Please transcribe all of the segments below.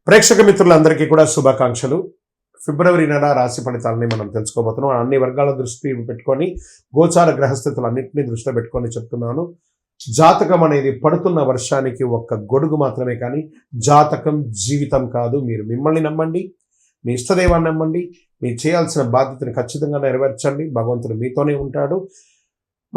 ప్రేక్షక మిత్రులందరికీ కూడా శుభాకాంక్షలు. ఫిబ్రవరి నెల రాశి ఫలితాలని మనం తెలుసుకోబోతున్నాం. అన్ని వర్గాల దృష్టి పెట్టుకొని గోచార గ్రహస్థితులన్నింటినీ దృష్టిలో పెట్టుకొని చెప్తున్నాను. జాతకం అనేది పడుతున్న వర్షానికి ఒక్క గొడుగు మాత్రమే, కానీ జాతకం జీవితం కాదు. మీరు మిమ్మల్ని నమ్మండి, మీ ఇష్టదైవాన్ని నమ్మండి, మీరు చేయాల్సిన బాధ్యతను ఖచ్చితంగా నెరవేర్చండి. భగవంతుడు మీతోనే ఉంటాడు.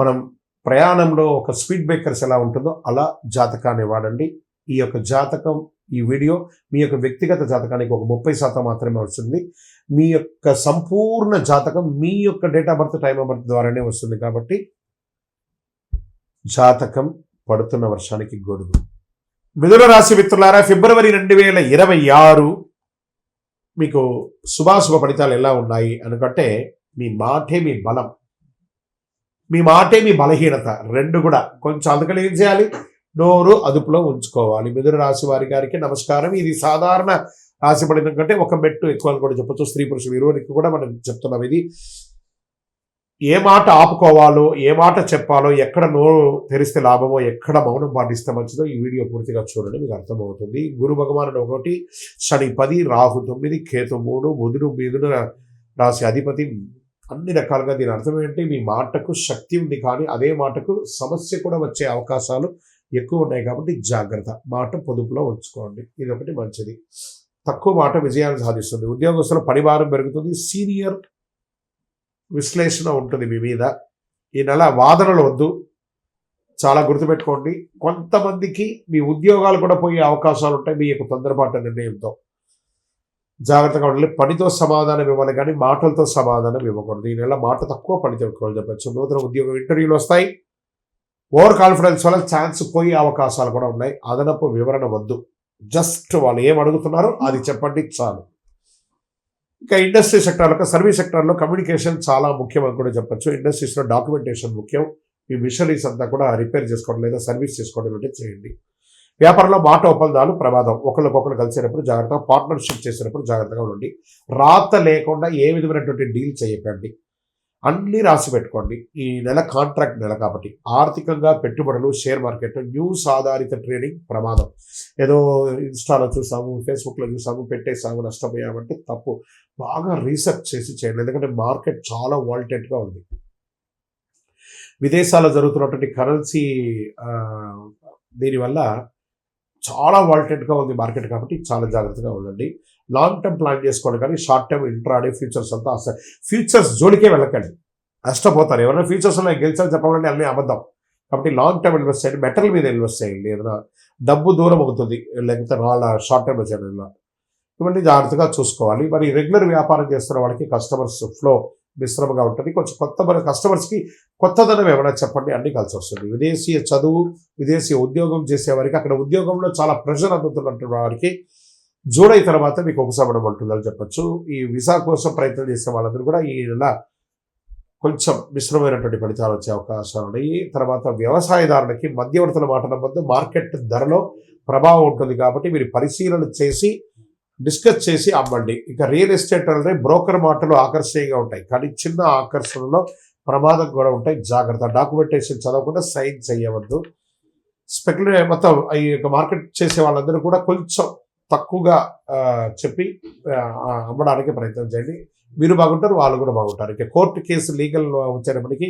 మనం ప్రయాణంలో ఒక స్పీడ్ బ్రేకర్స్ ఎలా ఉంటుందో అలా జాతకాన్ని వాడండి. ఈ యొక్క జాతకం, ఈ వీడియో మీ యొక్క వ్యక్తిగత జాతకానికి ఒక 30% మాత్రమే వస్తుంది. మీ యొక్క సంపూర్ణ జాతకం మీ యొక్క date of birth, time of birth ద్వారానే వస్తుంది. కాబట్టి జాతకం పడుతున్న వర్షానికి గొడుగు. మిథున రాశి మిత్రులారా, ఫిబ్రవరి 2026 మీకు శుభాశుభ ఫలితాలు ఎలా ఉన్నాయి అనుకంటే, మీ మాటే మీ బలం, మీ మాటే మీ బలహీనత, రెండు కూడా కొంచెం అందుకని ఏం చేయాలి, నోరు అదుపులో ఉంచుకోవాలి. మిథున రాశి వారి గారికి నమస్కారం. ఇది సాధారణ రాశి ఫలితం కంటే ఒక మెట్టు ఎక్కువ అని కూడా చెప్పొచ్చు. స్త్రీ పురుషులు ఇరువురికి కూడా మనం చెప్తున్నాం. ఇది ఏ మాట ఆపుకోవాలో, ఏ మాట చెప్పాలో, ఎక్కడ నోరు తెరిస్తే లాభమో, ఎక్కడ మౌనం పాటిస్తే మంచిదో ఈ వీడియో పూర్తిగా చూడండి, మీకు అర్థమవుతుంది. గురు భగవానుడు 1, శని 10, రాహు 9, కేతు 3, బుధుడు మిథున రాశి అధిపతి. అన్ని రకాలుగా దీని అర్థం ఏంటి, మీ మాటకు శక్తి ఉంది, కానీ అదే మాటకు సమస్య కూడా వచ్చే అవకాశాలు ఎక్కువ ఉన్నాయి. కాబట్టి జాగ్రత్త, మాట పొదుపులో ఉంచుకోండి. ఇది ఒకటి మంచిది. తక్కువ మాట విజయాన్ని సాధిస్తుంది. ఉద్యోగస్తుల పనిభారం పెరుగుతుంది. సీనియర్ విశ్లేషణ ఉంటుంది మీ మీద. ఈ నెల వాదనలు వద్దు, చాలా గుర్తుపెట్టుకోండి. కొంతమందికి మీ ఉద్యోగాలు కూడా పోయే అవకాశాలు ఉంటాయి మీ యొక్క తొందరపాటు నిర్ణయంతో. జాగ్రత్తగా ఉండాలి. పనితో సమాధానం ఇవ్వాలి, కానీ మాటలతో సమాధానం ఇవ్వకూడదు. ఈ నెల మాట తక్కువ, పనితో ఎక్కువ చెప్పచ్చు. నూతన ఉద్యోగం ఇంటర్వ్యూలు వస్తాయి. ఓవర్ కాన్ఫిడెన్స్ వల్ల ఛాన్స్ పోయే అవకాశాలు కూడా ఉన్నాయి. అదనపు వివరణ వద్దు, జస్ట్ వాళ్ళు ఏం అడుగుతున్నారో అది చెప్పండి చాలు. ఇంకా ఇండస్ట్రీ సెక్టార్లో, సర్వీస్ సెక్టార్లో కమ్యూనికేషన్ చాలా ముఖ్యం అని కూడా చెప్పచ్చు. ఇండస్ట్రీస్లో డాక్యుమెంటేషన్ ముఖ్యం. మీ మిషనరీస్ అంతా కూడా రిపేర్ చేసుకోవడం లేదా సర్వీస్ చేసుకోవడం అంటే చేయండి. వ్యాపారంలో మాట ఒప్పందాలు ప్రమాదం. ఒకరికొకరు కలిసేటప్పుడు జాగ్రత్తగా, పార్ట్నర్షిప్ చేసేటప్పుడు జాగ్రత్తగా ఉండండి. రాత లేకుండా ఏ విధమైనటువంటి డీల్ చేయకండి. అన్నీ రాసి పెట్టుకోండి. ఈ నెల కాంట్రాక్ట్ నెల కాబట్టి ఆర్థికంగా పెట్టుబడులు, షేర్ మార్కెట్, న్యూస్ ఆధారిత ట్రేడింగ్ ప్రమాదం. ఏదో ఇన్స్టాలో చూసాము, ఫేస్బుక్లో చూసాము, పెట్టేసాము, నష్టపోయామంటే తప్పు. బాగా రీసెర్చ్ చేసి చేయండి, ఎందుకంటే మార్కెట్ చాలా వాల్టేట్గా ఉంది. విదేశాల్లో జరుగుతున్నటువంటి కరెన్సీ దీనివల్ల చాలా వాల్టేట్గా ఉంది మార్కెట్, కాబట్టి చాలా జాగ్రత్తగా ఉండండి. లాంగ్ టర్మ్ ప్లాన్ చేసుకోండి, కానీ షార్ట్ టర్మ్ ఇంట్రాడే ఫ్యూచర్స్ అంతా ఫ్యూచర్స్ జోలికే వెళ్ళకండి, నష్టపోతారు. ఎవరైనా ఫ్యూచర్స్లో గెలిచాలని చెప్పాలంటే అన్నీ అబద్ధం. కాబట్టి లాంగ్ టర్మ్ ఇన్వెస్ట్ చేయండి, మెటల్ మీద ఇన్వెస్ట్ చేయండి. ఏదైనా డబ్బు దూరం అవుతుంది, లేకపోతే వాళ్ళ షార్ట్ టర్మ్ చేయడం, ఇవన్నీ జాగ్రత్తగా చూసుకోవాలి. మరి రెగ్యులర్ వ్యాపారం చేస్తున్న వాళ్ళకి కస్టమర్స్ ఫ్లో మిశ్రమంగా ఉంటుంది. కొంచెం కస్టమర్స్కి కొత్తదనం ఏమైనా చెప్పండి, అన్నీ కలిసి వస్తుంది. విదేశీయ చదువు, విదేశీయ ఉద్యోగం చేసేవారికి, అక్కడ ఉద్యోగంలో చాలా ప్రెషర్ అందుతున్నటువంటి వారికి జూలై తర్వాత మీకు ఉపశమనం ఉంటుందని చెప్పచ్చు. ఈ వీసా కోసం ప్రయత్నం చేసే వాళ్ళందరూ కూడా ఈ నెల కొంచెం మిశ్రమైనటువంటి ఫలితాలు వచ్చే అవకాశాలు ఉన్నాయి. తర్వాత వ్యవసాయదారులకి మధ్యవర్తుల మాట నమ్మద్దు, మార్కెట్ ధరలో ప్రభావం ఉంటుంది. కాబట్టి మీరు పరిశీలన చేసి డిస్కస్ చేసి అమ్మండి. ఇక రియల్ ఎస్టేట్ అంటే బ్రోకర్ మాటలు ఆకర్షణీయంగా ఉంటాయి, కానీ చిన్న ఆకర్షణలో ప్రమాదం కూడా ఉంటాయి. జాగ్రత్త. డాక్యుమెంటేషన్ చదవకుండా సైన్ చేయవద్దు. స్పెక్యులేట్ మొత్తం ఈ యొక్క మార్కెట్ చేసే వాళ్ళందరూ కూడా కొంచెం తక్కువగా చెప్పి అమ్మడానికి ప్రయత్నం చేయండి. మీరు బాగుంటారు, వాళ్ళు కూడా బాగుంటారు. ఇక కోర్టు కేసు లీగల్ వచ్చేటప్పటికి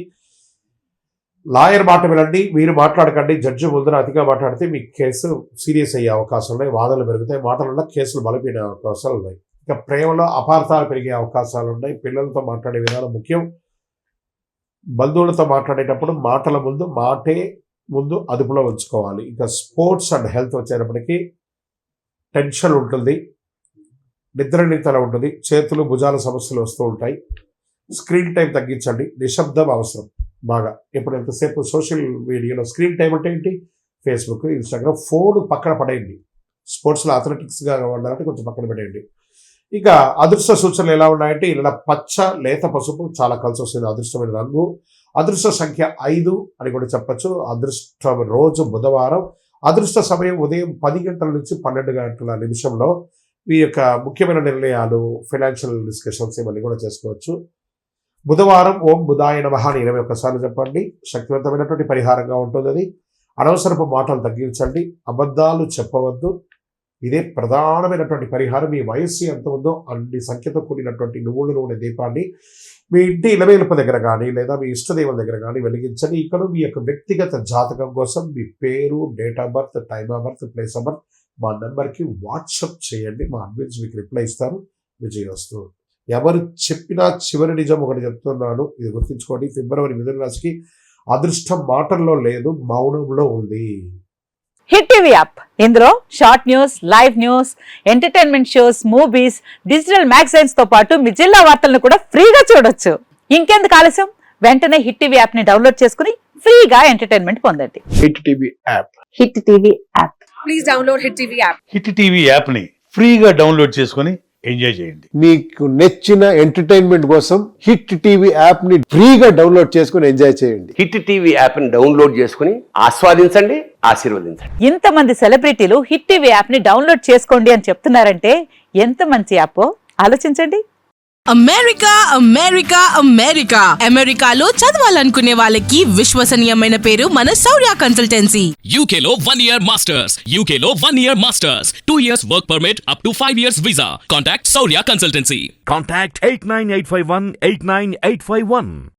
లాయర్ మాట వినండి, మీరు మాట్లాడకండి. జడ్జి ముందర అతిగా మాట్లాడితే మీ కేసు సీరియస్ అయ్యే అవకాశాలు ఉన్నాయి, వాదనలు పెరుగుతాయి, మాటల వల్ల కేసులు బలపడే అవకాశాలు ఉన్నాయి. ఇక ప్రేమలో అపార్థాలు పెరిగే అవకాశాలు ఉన్నాయి. పిల్లలతో మాట్లాడే విధానం ముఖ్యం. బంధువులతో మాట్లాడేటప్పుడు మాటల ముందు అదుపులో ఉంచుకోవాలి. ఇక స్పోర్ట్స్ అండ్ హెల్త్ వచ్చేటప్పటికి టెన్షన్ ఉంటుంది, నిద్రనితల ఉంటుంది, చేతులు భుజాల సమస్యలు వస్తూ ఉంటాయి. స్క్రీన్ టైం తగ్గించండి. నిశ్శబ్దం అవసరం బాగా. ఇప్పుడు ఎంతసేపు సోషల్ మీడియాలో స్క్రీన్ టైం అంటే ఏంటి, ఫేస్బుక్, ఇన్స్టాగ్రామ్, ఫోన్ పక్కన పడేయండి. స్పోర్ట్స్లో అథ్లెటిక్స్గా ఉండాలంటే కొంచెం పక్కన పడేయండి. ఇక అదృష్ట సూచనలు ఎలా ఉన్నాయంటే, ఇలా పచ్చ, లేత పసుపు చాలా కలిసి వస్తుంది. అదృష్టమైన రంగు. అదృష్ట సంఖ్య 5 అని కూడా చెప్పచ్చు. అదృష్ట రోజు బుధవారం. అదృష్ట సమయం ఉదయం 10 గంటల నుంచి 12 గంటల నిమిషంలో. ఈ యొక్క ముఖ్యమైన నిర్ణయాలు, ఫైనాన్షియల్ డిస్కషన్స్ ఇవన్నీ కూడా చేసుకోవచ్చు. బుధవారం ఓం బుధాయ నమః అని 21 సార్లు చెప్పండి. శక్తివంతమైనటువంటి పరిహారంగా ఉంటుంది అది. అనవసరపు మాటలు తగ్గించండి. అబద్ధాలు చెప్పవద్దు. ఇదే ప్రధానమైనటువంటి పరిహారం. మీ వయస్సు ఎంత ఉందో అన్ని సంఖ్యతో కూడినటువంటి నువ్వుల నూనె దీపాన్ని మీ ఇంటి ఇలవేలుపు దగ్గర కానీ లేదా మీ ఇష్టదేవుల దగ్గర కానీ వెలిగించండి. ఇక్కడ మీ యొక్క వ్యక్తిగత జాతకం కోసం మీ పేరు, date of birth, time of birth, place of birth మా నెంబర్కి వాట్సాప్ చేయండి. మా అడ్మిన్స్ మీకు రిప్లై ఇస్తారు. విజయవస్తు. ఎవరు చెప్పినా చివరి నిజం ఒకటి చెప్తున్నాను, ఇది గుర్తుంచుకోండి. ఫిబ్రవరి మిథున రాశికి అదృష్టం మాటల్లో లేదు, మౌనంలో ఉంది. హిట్ టీవీ యాప్, ఇందులో short news, live news, entertainment shows, movies, digital magazines తో పాటు మీ జిల్లా వార్తలను కూడా ఫ్రీగా చూడొచ్చు. ఇంకెందుకు ఆలస్యం, వెంటనే హిట్ టీవీ యాప్ ని డౌన్లోడ్ చేసుకుని ఫ్రీగా ఎంటర్టైన్మెంట్ పొందండి. Hit TV app. Hit TV app. Please download hit TV app. Hit TV app ని ఫ్రీగా డౌన్లోడ్ చేసుకొని ఎంజాయ్ చేయండి. మీకు నచ్చిన ఎంటర్టైన్మెంట్ కోసం హిట్ టీవీ యాప్ ని ఫ్రీగా డౌన్లోడ్ చేసుకుని ఎంజాయ్ చేయండి. హిట్ టీవీ యాప్ ని డౌన్లోడ్ చేసుకుని ఆస్వాదించండి, ఆశీర్వదించండి. ఇంతమంది సెలబ్రిటీలు హిట్ టీవీ యాప్ ని డౌన్లోడ్ చేసుకోండి అని చెప్తున్నారంటే ఎంత మంచి యాప్ ఆలోచించండి. అమెరికా అమెరికా అమెరికా అమెరికాలో చదవాలనుకునే వాళ్ళకి విశ్వసనీయమైన పేరు మన శౌర్య కన్సల్టెన్సీ. UK లో 1 year masters. UK లో 1 year masters. 2 years work permit up to 5 years visa. Contact Saurya Consultancy. Contact 89851 89851.